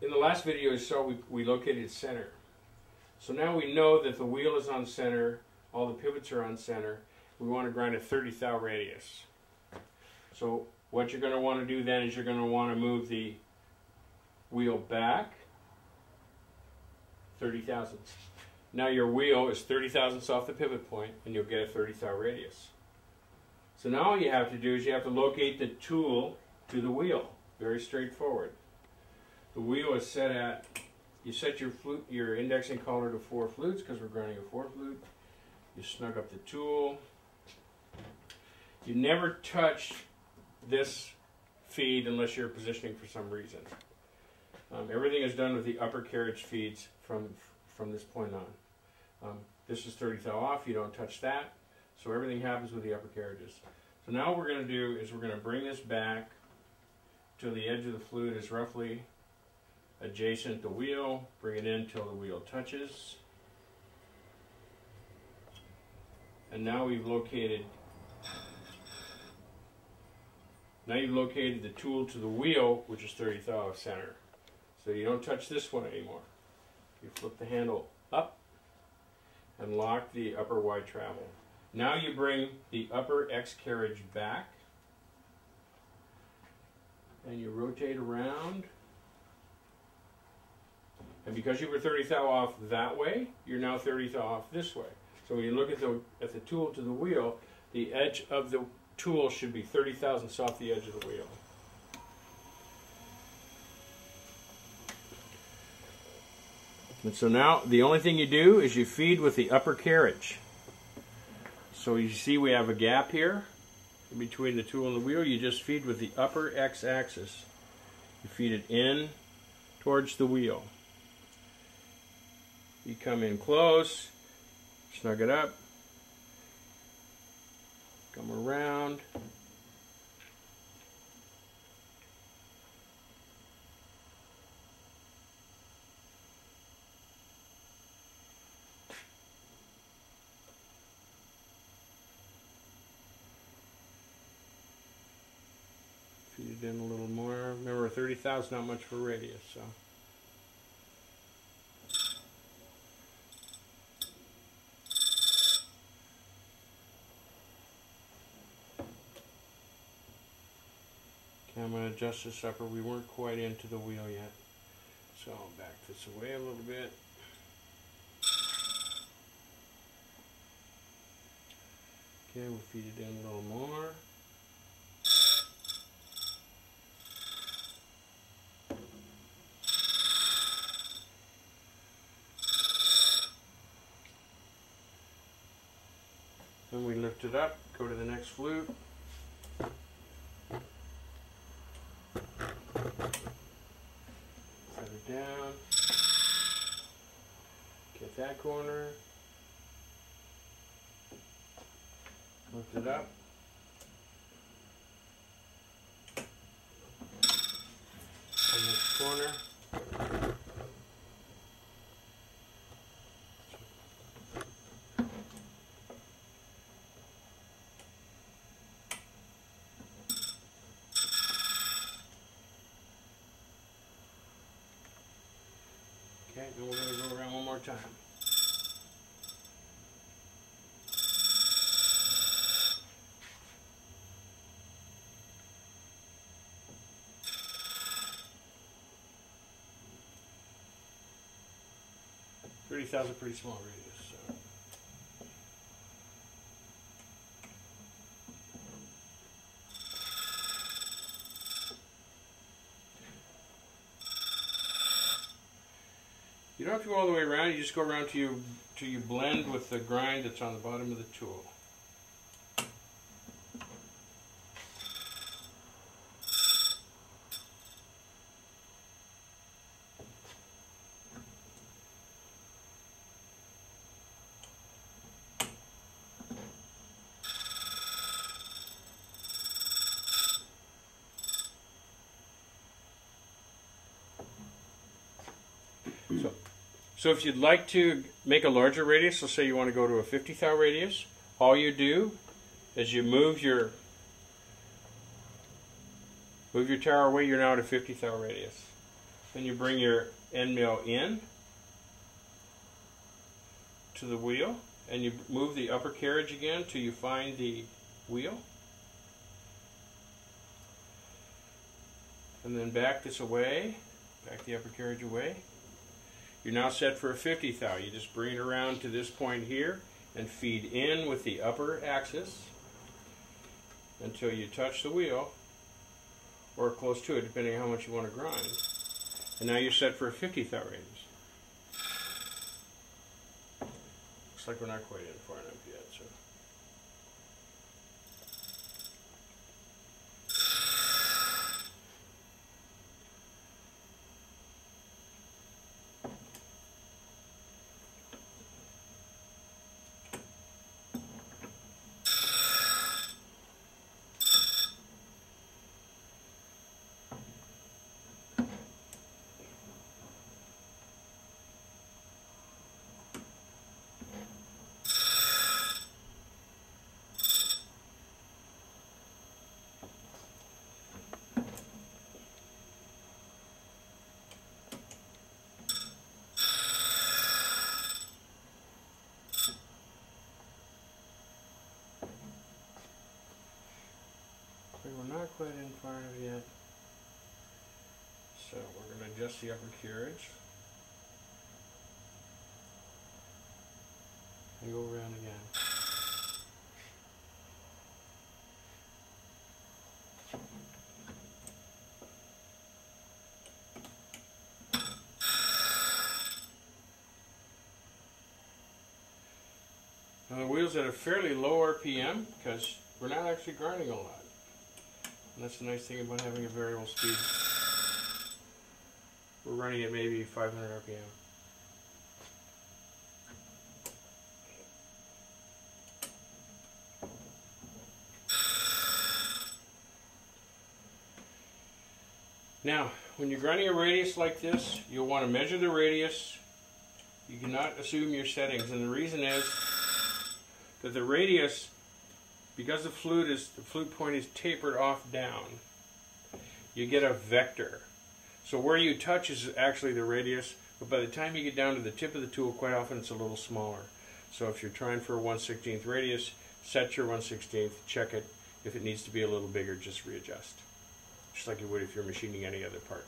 In the last video you saw we located center. So now we know that the wheel is on center, all the pivots are on center. We want to grind a 30 thou radius. So what you're going to want to do then is you're going to want to move the wheel back 30 thousandths. Now your wheel is 30 thousandths off the pivot point and you'll get a 30 thou radius. So now all you have to do is you have to locate the tool to the wheel. Very straightforward. The wheel is set at, you set your indexing collar to 4 flutes because we're grinding a 4 flute. You snug up the tool. You never touch this feed unless you're positioning for some reason. Everything is done with the upper carriage feeds from this point on. This is 30 thou off, you don't touch that. So everything happens with the upper carriages. So now what we're going to do is we're going to bring this back till the edge of the flute is roughly adjacent to the wheel. Bring it in till the wheel touches. And now you've located the tool to the wheel, which is 30 thou off center. So you don't touch this one anymore. You flip the handle up and lock the upper wide travel. Now you bring the upper X carriage back and you rotate around. And because you were 30 thou off that way, you're now 30 thou off this way. So when you look at the tool to the wheel, the edge of the tool should be 30 thousandths off the edge of the wheel. And so now the only thing you do is you feed with the upper carriage. So you see we have a gap here in between the tool and the wheel. You just feed with the upper X axis. You feed it in towards the wheel. You come in close, snug it up, come around. Feed it in a little more. Remember, 30 thou is not much for radius, so. Okay, I'm going to adjust this upper. We weren't quite into the wheel yet, so I'll back this away a little bit. Okay, we'll feed it in a little more. Then we lift it up, go to the next flute. Set it down. Get that corner. Lift it up. And this corner. Okay, then we're going to go around one more time. $30,000 is a pretty small radius, so. You don't have to go all the way around, you just go around till you blend with the grind that's on the bottom of the tool. So if you'd like to make a larger radius, let's say you want to go to a 50 thou radius, all you do is you move your tower away, you're now at a 50 thou radius. and you bring your end mill in to the wheel, and you move the upper carriage again till you find the wheel, and then back this away, back the upper carriage away. You're now set for a 50 thou. You just bring it around to this point here and feed in with the upper axis until you touch the wheel, or close to it, depending on how much you want to grind. And now you're set for a 50 thou radius. Looks like we're not quite in far enough yet. So. We're not quite in far enough yet. So we're going to adjust the upper carriage. And go around again. Now the wheel's at a fairly low RPM because we're not actually grinding a lot. And that's the nice thing about having a variable speed. We're running at maybe 500 RPM. Now, when you're grinding a radius like this, you'll want to measure the radius. You cannot assume your settings, and the reason is that the radius, because the flute point is tapered off down, you get a vector. So where you touch is actually the radius, but by the time you get down to the tip of the tool, quite often it's a little smaller. So if you're trying for a 1/16th radius, set your 1/16th, check it. If it needs to be a little bigger, just readjust. Just like you would if you're machining any other part.